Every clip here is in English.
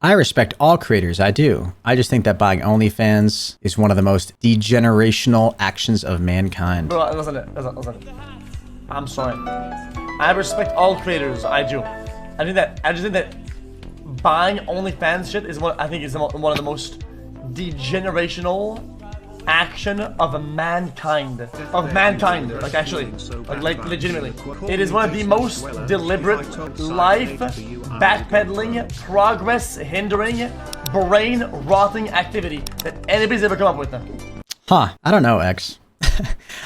I respect all creators, I do. I just think that buying OnlyFans is one of the most degenerational actions of mankind. Bro, listen. I'm sorry. I respect all creators, I do. I just think that buying OnlyFans shit is one of the most degenerational action of mankind. Like actually, like legitimately. It is one of the most deliberate, life backpedaling, progress hindering, brain rotting activity that anybody's ever come up with. Huh, I don't know, X.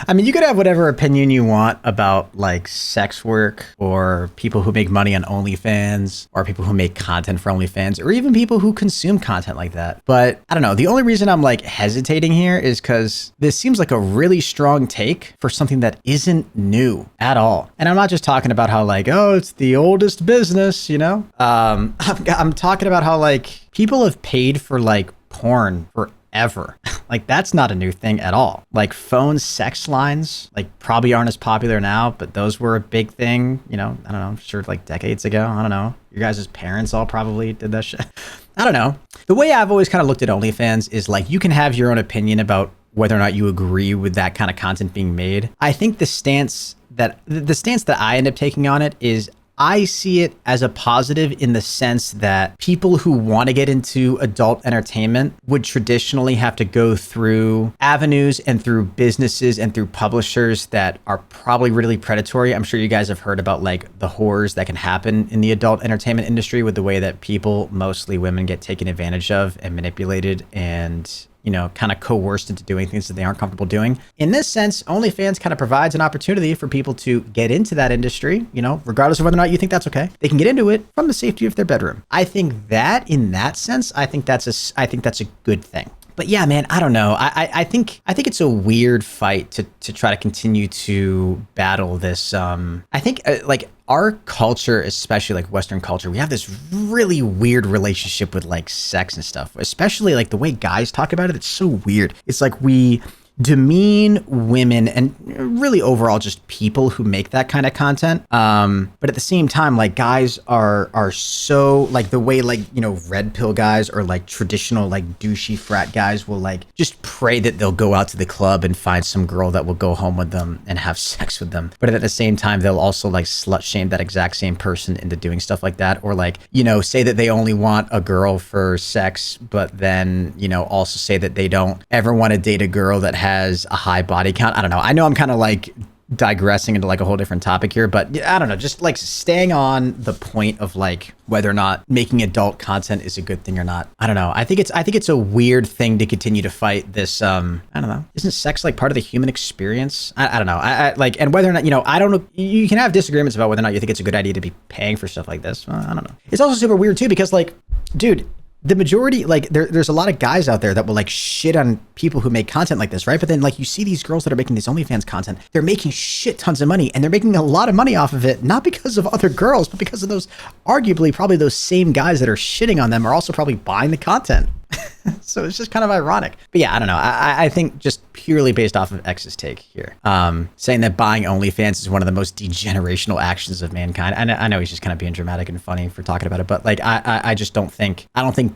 I mean, you could have whatever opinion you want about like sex work or people who make money on OnlyFans or people who make content for OnlyFans or even people who consume content like that. But I don't know. The only reason I'm like hesitating here is because this seems like a really strong take for something that isn't new at all. And I'm not just talking about how like, oh, it's the oldest business, you know? I'm talking about how like people have paid for like porn forever. Like that's not a new thing at all. Like phone sex lines like probably aren't as popular now, but those were a big thing, you know, I don't know, I'm sure like decades ago. I don't know. Your guys' parents all probably did that shit. I don't know. The way I've always kind of looked at OnlyFans is like you can have your own opinion about whether or not you agree with that kind of content being made. I think the stance that I end up taking on it is I see it as a positive in the sense that people who want to get into adult entertainment would traditionally have to go through avenues and through businesses and through publishers that are probably really predatory. I'm sure you guys have heard about like the horrors that can happen in the adult entertainment industry with the way that people, mostly women, get taken advantage of and manipulated and, you know, kind of coerced into doing things that they aren't comfortable doing. In this sense, OnlyFans kind of provides an opportunity for people to get into that industry, you know, regardless of whether or not you think that's okay. They can get into it from the safety of their bedroom. I think that in that sense, I think that's a good thing. But yeah, man, I don't know. I think it's a weird fight to try to continue to battle this. I think like our culture, especially like Western culture, we have this really weird relationship with like sex and stuff, especially like the way guys talk about it. It's so weird. It's like we demean women and really overall just people who make that kind of content. But at the same time, like guys are so like the way like, you know, red pill guys or like traditional like douchey frat guys will like just pray that they'll go out to the club and find some girl that will go home with them and have sex with them. But at the same time, they'll also like slut shame that exact same person into doing stuff like that. Or like, you know, say that they only want a girl for sex, but then, you know, also say that they don't ever want to date a girl that has a high body count. I don't know. I know I'm kind of like digressing into like a whole different topic here, but I don't know, just like staying on the point of like whether or not making adult content is a good thing or not. I don't know. I think it's a weird thing to continue to fight this. I don't know. Isn't sex like part of the human experience? I don't know. I like, and whether or not, you know, I don't know. You can have disagreements about whether or not you think it's a good idea to be paying for stuff like this. I don't know. It's also super weird too, because like, dude, the majority, like there's a lot of guys out there that will like shit on people who make content like this, right? But then like you see these girls that are making these OnlyFans content, they're making shit tons of money and they're making a lot of money off of it, not because of other girls, but because of those, arguably probably those same guys that are shitting on them are also probably buying the content. So it's just kind of ironic. But yeah, I don't know. I think just purely based off of X's take here, saying that buying OnlyFans is one of the most degenerational actions of mankind. I know he's just kind of being dramatic and funny for talking about it, but like I just don't think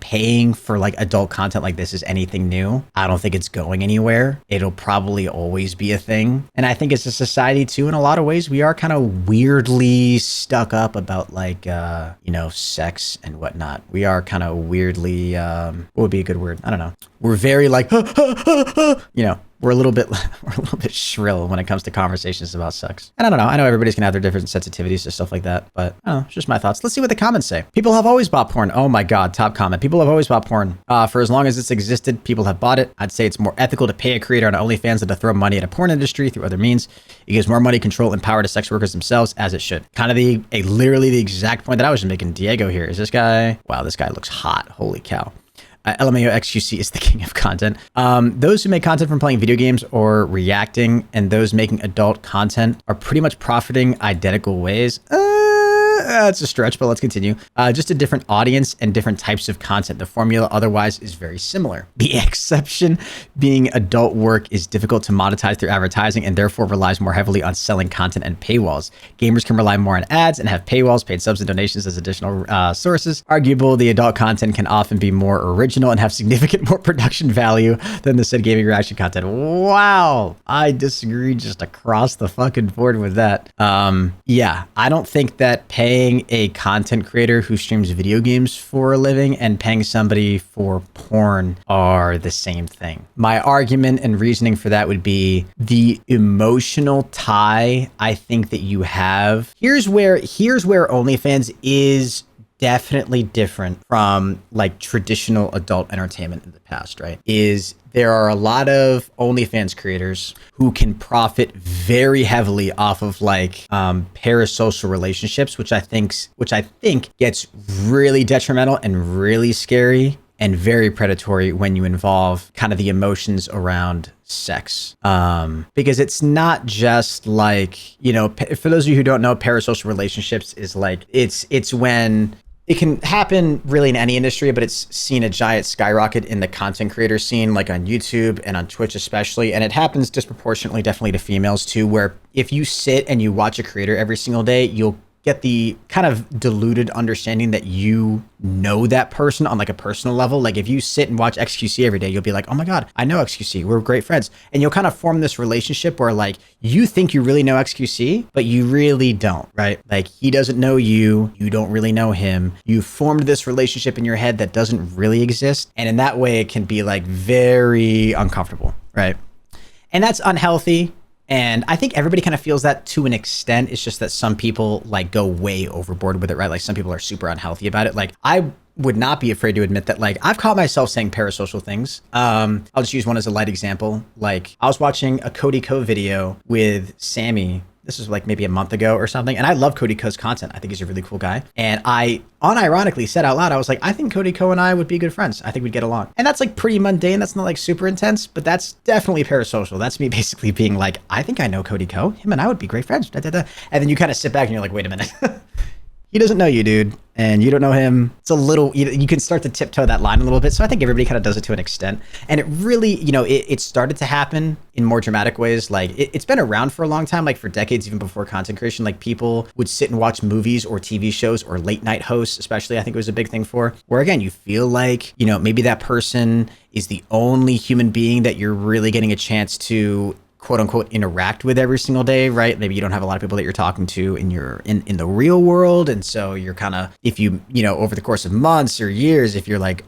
paying for like adult content like this is anything new. I don't think it's going anywhere. It'll probably always be a thing. And I think as a society too, in a lot of ways, we are kind of weirdly stuck up about like, you know, sex and whatnot. We are kind of weirdly, what would be a good word? I don't know. We're very like, you know, we're a little bit shrill when it comes to conversations about sex. And I don't know. I know everybody's gonna have their different sensitivities to stuff like that, but I don't know. It's just my thoughts. Let's see what the comments say. People have always bought porn. Oh my God, top comment. People have always bought porn. For as long as it's existed, people have bought it. I'd say it's more ethical to pay a creator on OnlyFans than to throw money at a porn industry through other means. It gives more money, control, and power to sex workers themselves, as it should. Kind of literally the exact point that I was making. Diego here. Is this guy? Wow, this guy looks hot. Holy cow. LMAO XQC is the king of content. Those who make content from playing video games or reacting, and those making adult content are pretty much profiting identical ways. That's a stretch, but let's continue. Just a different audience and different types of content. The formula otherwise is very similar. The exception being adult work is difficult to monetize through advertising and therefore relies more heavily on selling content and paywalls. Gamers can rely more on ads and have paywalls, paid subs, and donations as additional sources. Arguable, the adult content can often be more original and have significant more production value than the said gaming reaction content. Wow, I disagree just across the fucking board with that. Yeah, I don't think that paying a content creator who streams video games for a living and paying somebody for porn are the same thing. My argument and reasoning for that would be the emotional tie I think that you have. Here's where OnlyFans is definitely different from like traditional adult entertainment in the past, right? Is there are a lot of OnlyFans creators who can profit very heavily off of like parasocial relationships, which I think gets really detrimental and really scary and very predatory when you involve kind of the emotions around sex. Because it's not just like, you know, for those of you who don't know, parasocial relationships is like, it's when it can happen really in any industry, but it's seen a giant skyrocket in the content creator scene, like on YouTube and on Twitch especially. And it happens disproportionately, definitely to females too, where if you sit and you watch a creator every single day, you'll get the kind of diluted understanding that you know that person on like a personal level. Like if you sit and watch XQC every day, you'll be like, oh my God, I know XQC. We're great friends. And you'll kind of form this relationship where like you think you really know XQC, but you really don't, right? Like he doesn't know you. You don't really know him. You formed this relationship in your head that doesn't really exist. And in that way, it can be like very uncomfortable, right? And that's unhealthy. And I think everybody kind of feels that to an extent. It's just that some people like go way overboard with it, right? Like some people are super unhealthy about it. Like I would not be afraid to admit that like I've caught myself saying parasocial things. I'll just use one as a light example. Like I was watching a Cody Co video with Sammy. This was like maybe a month ago or something. And I love Cody Co's content. I think he's a really cool guy. And I unironically said out loud, I was like, I think Cody Co and I would be good friends. I think we'd get along. And that's like pretty mundane. That's not like super intense, but that's definitely parasocial. That's me basically being like, I think I know Cody Co. Him and I would be great friends. Da, da, da. And then you kind of sit back and you're like, wait a minute. He doesn't know you, dude, and you don't know him. It's a little, you can start to tiptoe that line a little bit. So I think everybody kind of does it to an extent. And it really, you know, it started to happen in more dramatic ways. Like it's been around for a long time, like for decades, even before content creation. Like people would sit and watch movies or TV shows or late night hosts, especially, I think it was a big thing for, where again, you feel like, you know, maybe that person is the only human being that you're really getting a chance to quote unquote interact with every single day, right? Maybe you don't have a lot of people that you're talking to in the real world. And so you're kind of, if you know, over the course of months or years, if you're like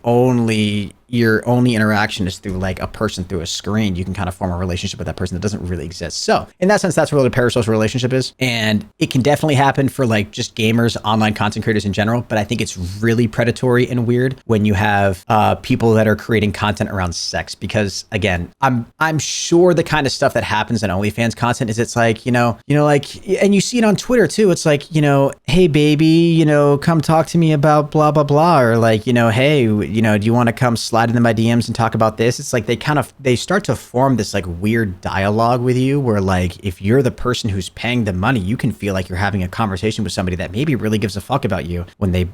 your only interaction is through like a person through a screen, you can kind of form a relationship with that person that doesn't really exist. So in that sense, that's what a parasocial relationship is. And it can definitely happen for like just gamers, online content creators in general. But I think it's really predatory and weird when you have people that are creating content around sex, because again, I'm sure the kind of stuff that happens in OnlyFans content is it's like, you know, like, and you see it on Twitter too. It's like, you know, hey baby, you know, come talk to me about blah, blah, blah. Or like, you know, hey, you know, do you want to come slide into my DMs and talk about this? It's like they start to form this like weird dialogue with you where like if you're the person who's paying the money, you can feel like you're having a conversation with somebody that maybe really gives a fuck about you when they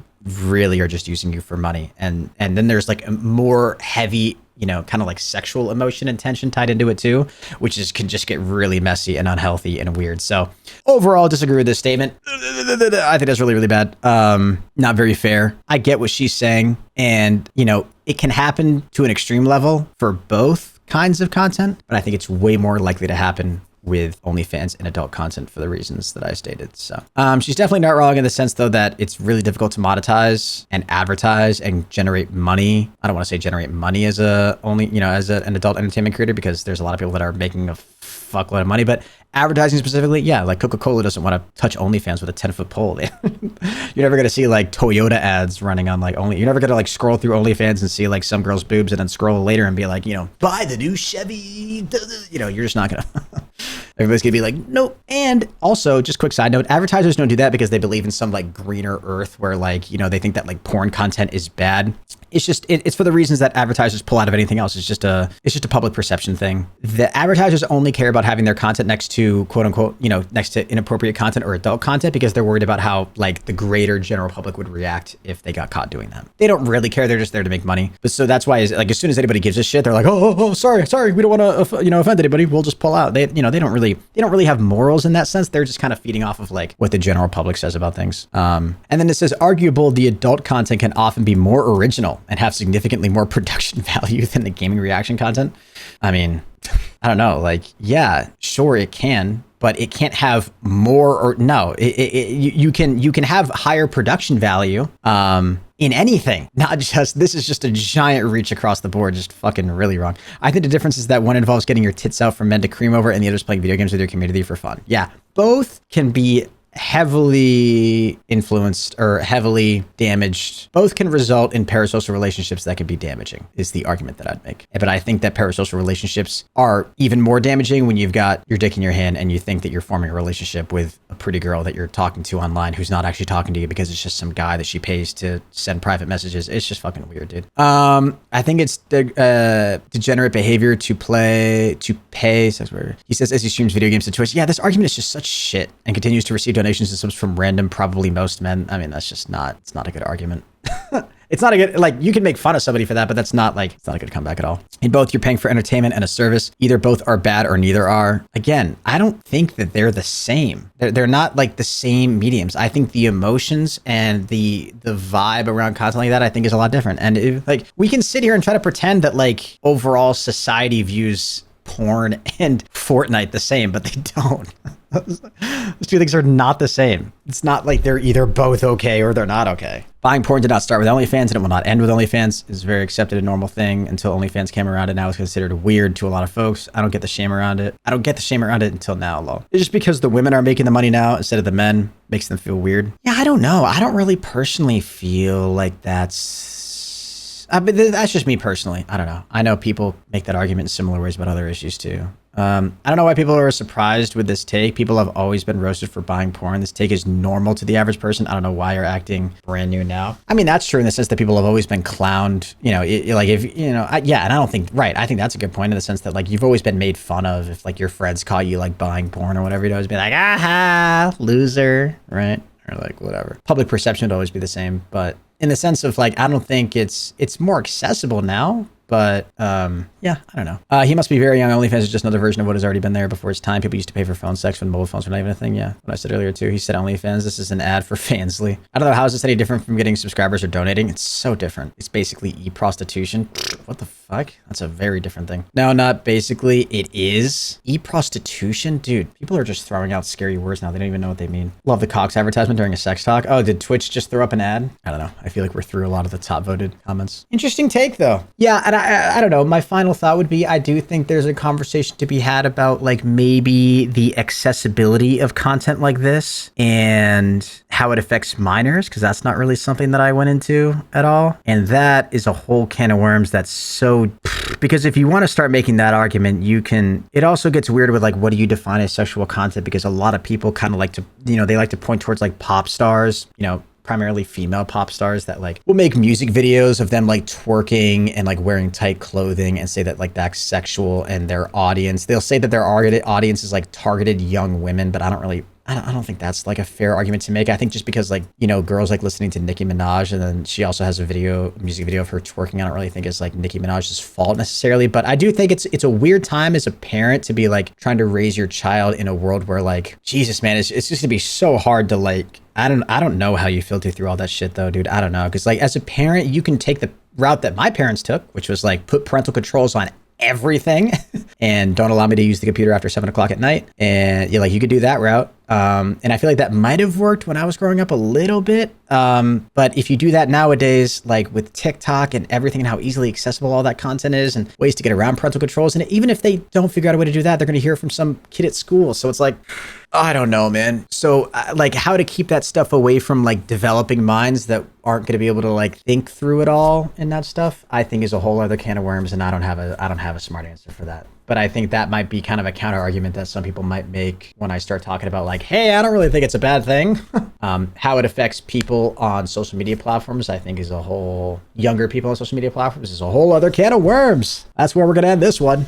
really are just using you for money. And then there's like a more heavy, you know, kind of like sexual emotion and tension tied into it too, which can just get really messy and unhealthy and weird. So overall, disagree with this statement. I think that's really, really bad. Not very fair. I get what she's saying. And, you know, it can happen to an extreme level for both kinds of content, but I think it's way more likely to happen with OnlyFans and adult content for the reasons that I stated. So she's definitely not wrong in the sense though that it's really difficult to monetize and advertise and generate money. I don't want to say generate money as an adult entertainment creator, because there's a lot of people that are making a fuckload of money, but advertising specifically, yeah, like Coca-Cola doesn't want to touch OnlyFans with a 10-foot pole. You're never going to see like Toyota ads running on like You're never going to like scroll through OnlyFans and see like some girl's boobs and then scroll later and be like, you know, buy the new Chevy. You know, you're just not going to. Everybody's gonna be like, nope. And also, just quick side note, advertisers don't do that because they believe in some like greener earth where like, you know, they think that like porn content is bad. It's just, it's for the reasons that advertisers pull out of anything else. It's just a public perception thing. The advertisers only care about having their content next to quote unquote, you know, next to inappropriate content or adult content because they're worried about how like the greater general public would react if they got caught doing that. They don't really care. They're just there to make money. But so that's why like as soon as anybody gives a shit, they're like, oh, sorry. We don't want to, you know, offend anybody. We'll just pull out. They don't really have morals in that sense. They're just kind of feeding off of like what the general public says about things. And then it says, arguable, the adult content can often be more original and have significantly more production value than the gaming reaction content. I mean, I don't know, like, yeah, sure it can, but it can't have more or no, you can have higher production value in anything, not just, this is just a giant reach across the board, just fucking really wrong. I think the difference is that one involves getting your tits out for men to cream over and the other's playing video games with your community for fun. Yeah, both can be heavily influenced or heavily damaged. Both can result in parasocial relationships that can be damaging is the argument that I'd make. But I think that parasocial relationships are even more damaging when you've got your dick in your hand and you think that you're forming a relationship with a pretty girl that you're talking to online who's not actually talking to you because it's just some guy that she pays to send private messages. It's just fucking weird, dude. I think it's degenerate behavior to pay sex worker. He says as he streams video games to Twitch. Yeah, this argument is just such shit and continues to receive donations and subs from random, probably most men. I mean, that's just not, it's not a good argument. It's not a good, like, you can make fun of somebody for that, but that's not like, it's not a good comeback at all. In both, you're paying for entertainment and a service. Either both are bad or neither are. Again, I don't think that they're the same. They're not like the same mediums. I think the emotions and the vibe around content like that, I think is a lot different. And if, like, we can sit here and try to pretend that like overall society views porn and Fortnite the same, but they don't. Those two things are not the same. It's not like they're either both okay or they're not okay. Buying porn did not start with OnlyFans and it will not end with OnlyFans. It's a very accepted and normal thing until OnlyFans came around and now it's considered weird to a lot of folks. I don't get the shame around it. I don't get the shame around it until now, lol. It's just because the women are making the money now instead of the men makes them feel weird. Yeah, I don't know. I don't really personally feel like but that's just me personally. I don't know. I know people make that argument in similar ways about other issues too. I don't know why people are surprised with this take. People have always been roasted for buying porn. This take is normal to the average person. I don't know why you're acting brand new now. I mean, that's true in the sense that people have always been clowned, you know, like if, you know, yeah, and I don't think, right. I think that's a good point in the sense that like you've always been made fun of if like your friends caught you like buying porn or whatever, you'd always be like, aha, loser, right? Or like whatever. Public perception would always be the same, but in the sense of like, I don't think it's more accessible now. But yeah, I don't know. He must be very young. OnlyFans is just another version of what has already been there before its time. People used to pay for phone sex when mobile phones were not even a thing. Yeah, what I said earlier too. He said OnlyFans. This is an ad for Fansly. I don't know how is this any different from getting subscribers or donating. It's so different. It's basically e-prostitution. What the fuck? That's a very different thing. No, not basically. It is e-prostitution, dude. People are just throwing out scary words now. They don't even know what they mean. Love the Cox advertisement during a sex talk. Oh, did Twitch just throw up an ad? I don't know. I feel like we're through a lot of the top voted comments. Interesting take though. Yeah, and I don't know. My final thought would be I do think there's a conversation to be had about like maybe the accessibility of content like this and how it affects minors, because that's not really something that I went into at all. And that is a whole can of worms that's so, because if you want to start making that argument, you can, it also gets weird with like, what do you define as sexual content? Because a lot of people kind of like to, you know, they like to point towards like pop stars, you know, primarily female pop stars that like will make music videos of them like twerking and like wearing tight clothing and say that like that's sexual, and their audience, they'll say that their audience is like targeted young women, but I don't think that's like a fair argument to make. I think just because like, you know, girls like listening to Nicki Minaj and then she also has a music video of her twerking. I don't really think it's like Nicki Minaj's fault necessarily, but I do think it's a weird time as a parent to be like trying to raise your child in a world where like, Jesus, man, it's just gonna be so hard to like, I don't know how you filter through all that shit though, dude. I don't know. Cause like as a parent, you can take the route that my parents took, which was like put parental controls on everything and don't allow me to use the computer after 7 o'clock at night. And yeah, like you could do that route. And I feel like that might have worked when I was growing up a little bit. But if you do that nowadays, like with TikTok and everything and how easily accessible all that content is and ways to get around parental controls, and even if they don't figure out a way to do that, they're going to hear from some kid at school. So it's like, I don't know, man. So like how to keep that stuff away from like developing minds that aren't going to be able to like think through it all and that stuff, I think is a whole other can of worms. And I don't have a smart answer for that. But I think that might be kind of a counter argument that some people might make when I start talking about like, hey, I don't really think it's a bad thing. How it affects people on social media platforms, I think is a whole, younger people on social media platforms is a whole other can of worms. That's where we're going to end this one.